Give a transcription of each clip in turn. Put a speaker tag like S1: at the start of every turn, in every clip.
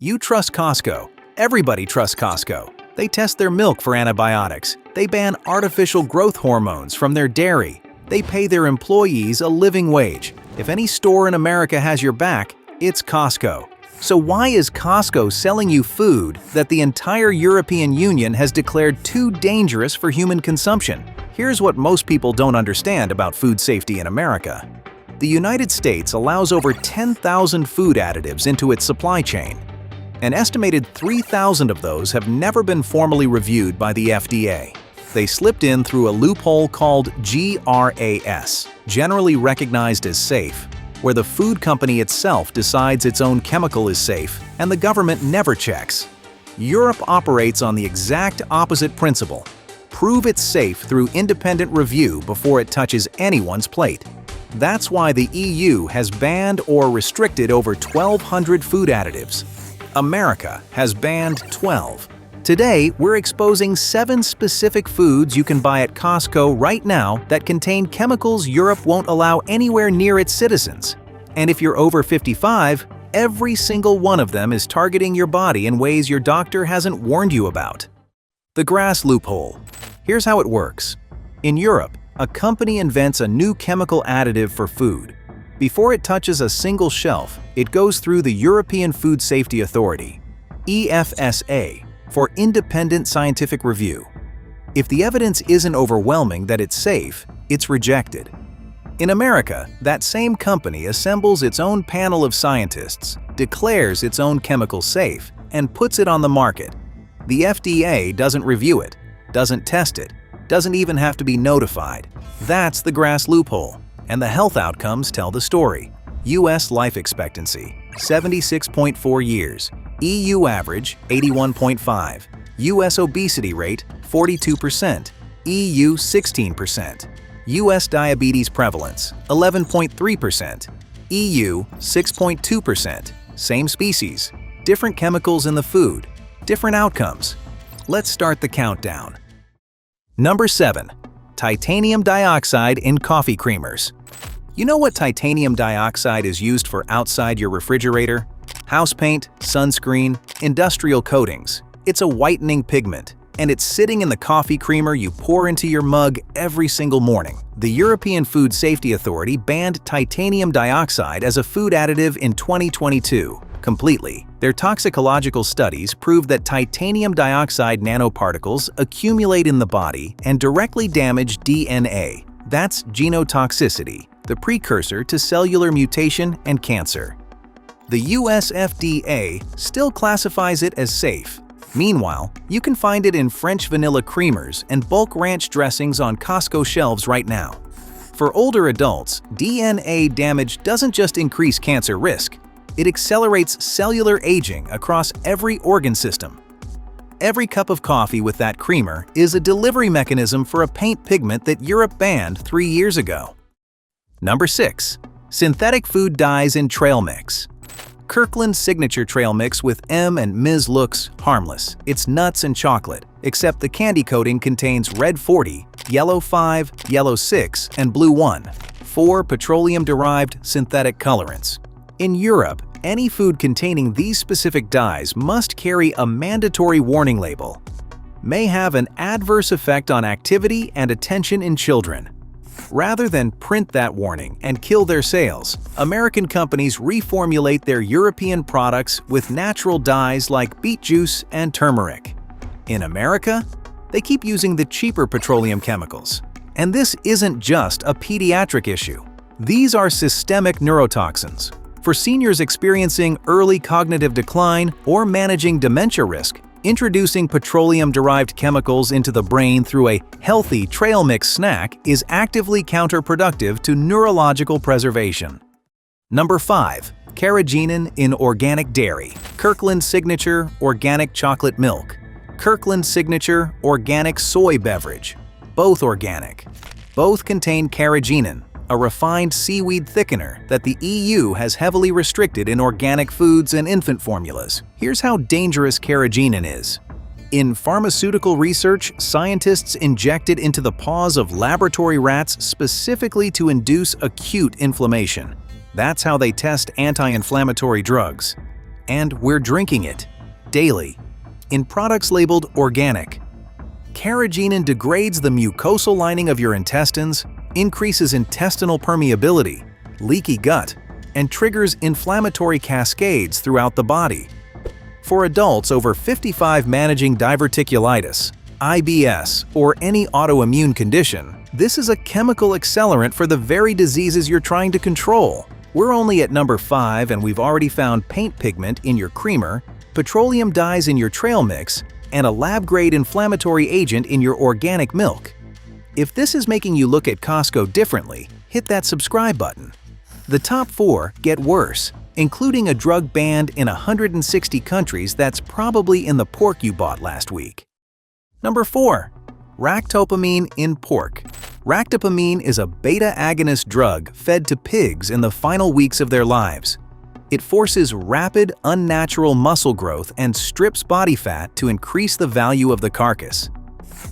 S1: You trust Costco. Everybody trusts Costco. They test their milk for antibiotics. They ban artificial growth hormones from their dairy. They pay their employees a living wage. If any store in America has your back, it's Costco. So why is Costco selling you food that the entire European Union has declared too dangerous for human consumption? Here's what most people don't understand about food safety in America. The United States allows over 10,000 food additives into its supply chain. An estimated 3,000 of those have never been formally reviewed by the FDA. They slipped in through a loophole called GRAS, generally recognized as safe, where the food company itself decides its own chemical is safe and the government never checks. Europe operates on the exact opposite principle. Prove it's safe through independent review before it touches anyone's plate. That's why the EU has banned or restricted over 1,200 food additives. America has banned 12. Today, we're exposing 7 specific foods you can buy at Costco right now that contain chemicals Europe won't allow anywhere near its citizens. And if you're over 55, every single one of them is targeting your body in ways your doctor hasn't warned you about. The GRAS Loophole. Here's how it works. In Europe, a company invents a new chemical additive for food. Before it touches a single shelf, it goes through the European Food Safety Authority, EFSA, for independent scientific review. If the evidence isn't overwhelming that it's safe, it's rejected. In America, that same company assembles its own panel of scientists, declares its own chemical safe, and puts it on the market. The FDA doesn't review it, doesn't test it, doesn't even have to be notified. That's the GRAS loophole. And the health outcomes tell the story. U.S. life expectancy, 76.4 years. EU average, 81.5. U.S. obesity rate, 42%. EU, 16%. U.S. diabetes prevalence, 11.3%. EU, 6.2%. Same species. Different chemicals in the food. Different outcomes. Let's start the countdown. Number 7. Titanium dioxide in coffee creamers. You know what titanium dioxide is used for outside your refrigerator? House paint, sunscreen, industrial coatings. It's a whitening pigment, and it's sitting in the coffee creamer you pour into your mug every single morning. The European Food Safety Authority banned titanium dioxide as a food additive in 2022, completely. Their toxicological studies prove that titanium dioxide nanoparticles accumulate in the body and directly damage DNA. That's genotoxicity, the precursor to cellular mutation and cancer. The US FDA still classifies it as safe. Meanwhile, you can find it in French vanilla creamers and bulk ranch dressings on Costco shelves right now. For older adults, DNA damage doesn't just increase cancer risk, it accelerates cellular aging across every organ system. Every cup of coffee with that creamer is a delivery mechanism for a paint pigment that Europe banned 3 years ago. Number 6. Synthetic food dyes in trail mix. Kirkland's signature trail mix with M and Ms. looks harmless. It's nuts and chocolate, except the candy coating contains red 40, yellow 5, yellow 6, and blue 1, 4 petroleum-derived synthetic colorants. In Europe, any food containing these specific dyes must carry a mandatory warning label. May have an adverse effect on activity and attention in children. Rather than print that warning and kill their sales, American companies reformulate their European products with natural dyes like beet juice and turmeric. In America, they keep using the cheaper petroleum chemicals. And this isn't just a pediatric issue. These are systemic neurotoxins. For seniors experiencing early cognitive decline or managing dementia risk, introducing petroleum-derived chemicals into the brain through a healthy trail mix snack is actively counterproductive to neurological preservation. Number 5. Carrageenan in organic dairy. Kirkland Signature Organic Chocolate Milk. Kirkland Signature Organic Soy Beverage. Both organic. Both contain carrageenan, a refined seaweed thickener that the EU has heavily restricted in organic foods and infant formulas. Here's how dangerous carrageenan is. In pharmaceutical research, scientists inject it into the paws of laboratory rats specifically to induce acute inflammation. That's how they test anti-inflammatory drugs. and we're drinking it daily. In products labeled organic, Carrageenan degrades the mucosal lining of your intestines, increases intestinal permeability, leaky gut, and triggers inflammatory cascades throughout the body. For adults over 55 managing diverticulitis, IBS, or any autoimmune condition, this is a chemical accelerant for the very diseases you're trying to control. We're only at number 5 and we've already found paint pigment in your creamer, petroleum dyes in your trail mix, and a lab-grade inflammatory agent in your organic milk. If this is making you look at Costco differently, hit that subscribe button. The top 4 get worse, including a drug banned in 160 countries that's probably in the pork you bought last week. Number 4. Ractopamine in pork. Ractopamine is a beta-agonist drug fed to pigs in the final weeks of their lives. It forces rapid, unnatural muscle growth and strips body fat to increase the value of the carcass.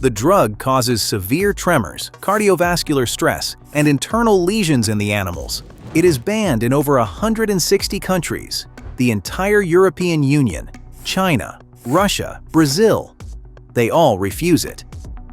S1: The drug causes severe tremors, cardiovascular stress, and internal lesions in the animals. It is banned in over 160 countries, the entire European Union, China, Russia, Brazil. They all refuse it.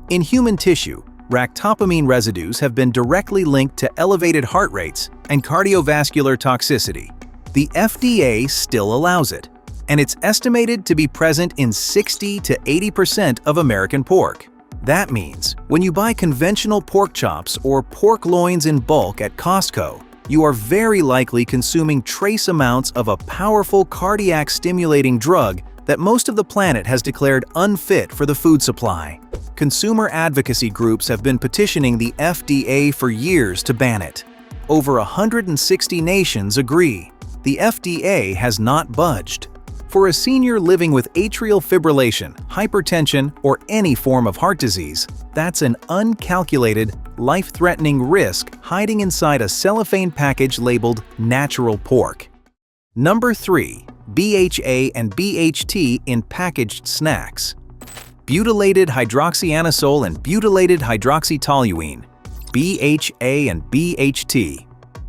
S1: In human tissue, ractopamine residues have been directly linked to elevated heart rates and cardiovascular toxicity. The FDA still allows it, and it's estimated to be present in 60 to 80% of American pork. That means when you buy conventional pork chops or pork loins in bulk at Costco, you are very likely consuming trace amounts of a powerful cardiac-stimulating drug that most of the planet has declared unfit for the food supply. Consumer advocacy groups have been petitioning the FDA for years to ban it. Over 160 nations agree. The FDA has not budged. For a senior living with atrial fibrillation, hypertension, or any form of heart disease, that's an uncalculated, life-threatening risk hiding inside a cellophane package labeled natural pork. Number 3. BHA and BHT in packaged snacks. Butylated hydroxyanisole and butylated hydroxytoluene, BHA and BHT.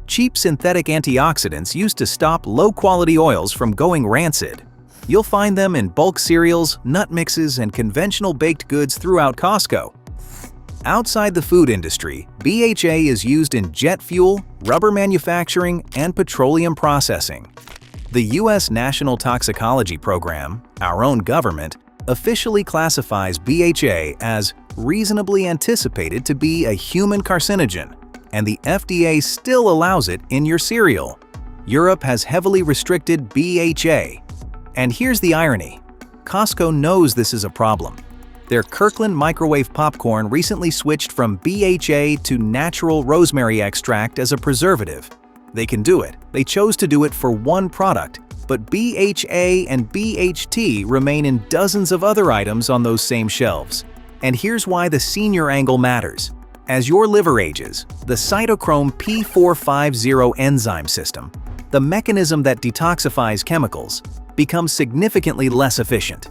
S1: Cheap synthetic antioxidants used to stop low-quality oils from going rancid. You'll find them in bulk cereals, nut mixes, and conventional baked goods throughout Costco. Outside the food industry, BHA is used in jet fuel, rubber manufacturing, and petroleum processing. The U.S. National Toxicology Program, our own government, officially classifies BHA as reasonably anticipated to be a human carcinogen, and the FDA still allows it in your cereal. Europe has heavily restricted BHA. And here's the irony. Costco knows this is a problem. Their Kirkland microwave popcorn recently switched from BHA to natural rosemary extract as a preservative. They can do it. They chose to do it for one product, but BHA and BHT remain in dozens of other items on those same shelves. And here's why the senior angle matters. As your liver ages, the cytochrome P450 enzyme system, the mechanism that detoxifies chemicals, becomes significantly less efficient.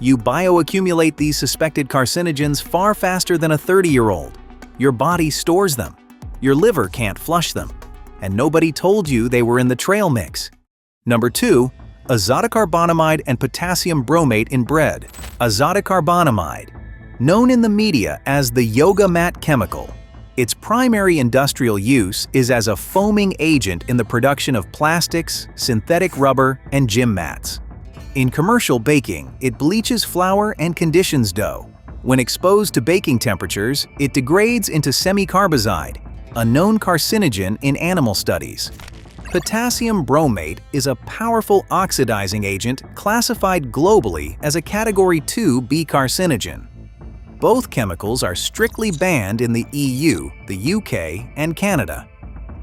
S1: You bioaccumulate these suspected carcinogens far faster than a 30-year-old. Your body stores them. Your liver can't flush them. And nobody told you they were in the trail mix. Number 2. Azotocarbonamide and potassium bromate in bread. Azotocarbonamide, known in the media as the yoga mat chemical. Its primary industrial use is as a foaming agent in the production of plastics, synthetic rubber, and gym mats. In commercial baking, it bleaches flour and conditions dough. When exposed to baking temperatures, it degrades into semicarbazide, a known carcinogen in animal studies. Potassium bromate is a powerful oxidizing agent classified globally as a Category 2B carcinogen. Both chemicals are strictly banned in the EU, the UK, and Canada.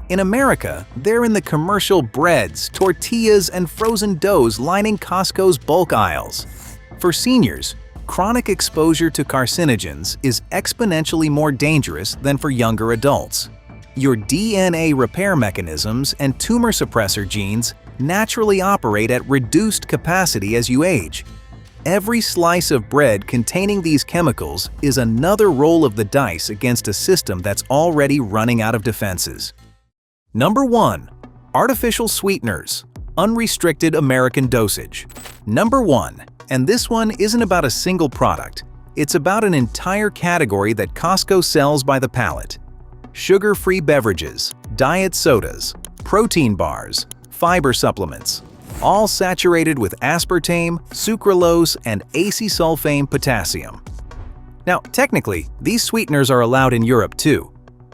S1: In America, they're in the commercial breads, tortillas, and frozen doughs lining Costco's bulk aisles. For seniors, chronic exposure to carcinogens is exponentially more dangerous than for younger adults. Your DNA repair mechanisms and tumor suppressor genes naturally operate at reduced capacity as you age. Every slice of bread containing these chemicals is another roll of the dice against a system that's already running out of defenses. Number 1. Artificial sweeteners. Unrestricted American dosage. Number 1, and this one isn't about a single product. It's about an entire category that Costco sells by the pallet. Sugar-free beverages, diet sodas, protein bars, fiber supplements, all saturated with aspartame, sucralose, and acetylsulfame potassium. Now, technically, these sweeteners are allowed in Europe too.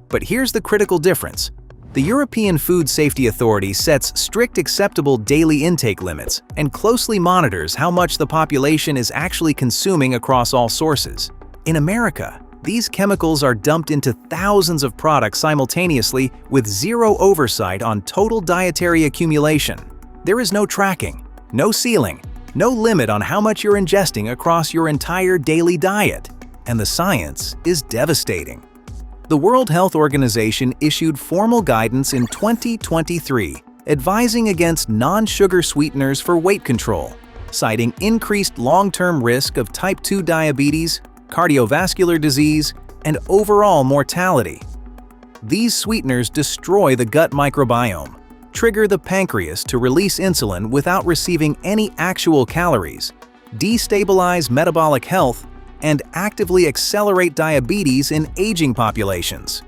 S1: But here's the critical difference. The European Food Safety Authority sets strict acceptable daily intake limits and closely monitors how much the population is actually consuming across all sources. In America, these chemicals are dumped into thousands of products simultaneously with zero oversight on total dietary accumulation. There is no tracking, no ceiling, no limit on how much you're ingesting across your entire daily diet. And the science is devastating. The World Health Organization issued formal guidance in 2023 advising against non-sugar sweeteners for weight control, citing increased long-term risk of type 2 diabetes, cardiovascular disease, and overall mortality. These sweeteners destroy the gut microbiome, trigger the pancreas to release insulin without receiving any actual calories, destabilize metabolic health, and actively accelerate diabetes in aging populations.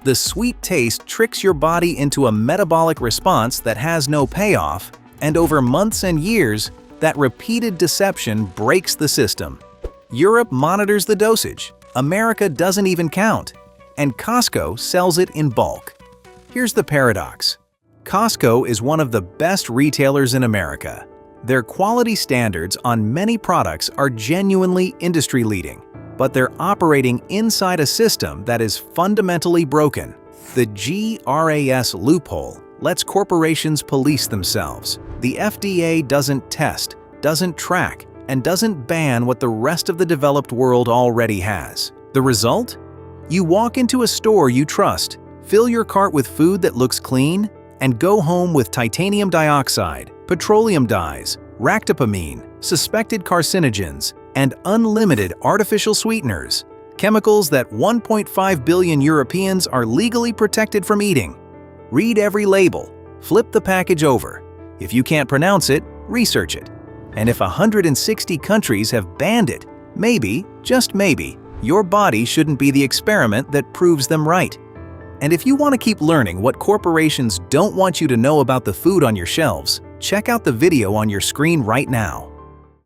S1: The sweet taste tricks your body into a metabolic response that has no payoff, and over months and years, that repeated deception breaks the system. Europe monitors the dosage, America doesn't even count, and Costco sells it in bulk. Here's the paradox. Costco is one of the best retailers in America. Their quality standards on many products are genuinely industry-leading, but they're operating inside a system that is fundamentally broken. The GRAS loophole lets corporations police themselves. The FDA doesn't test, doesn't track, and doesn't ban what the rest of the developed world already has. The result? You walk into a store you trust, fill your cart with food that looks clean, and go home with titanium dioxide, petroleum dyes, ractopamine, suspected carcinogens, and unlimited artificial sweeteners, chemicals that 1.5 billion Europeans are legally protected from eating. Read every label, flip the package over. If you can't pronounce it, research it. And if 160 countries have banned it, maybe, just maybe, your body shouldn't be the experiment that proves them right. And if you want to keep learning what corporations don't want you to know about the food on your shelves, check out the video on your screen right now.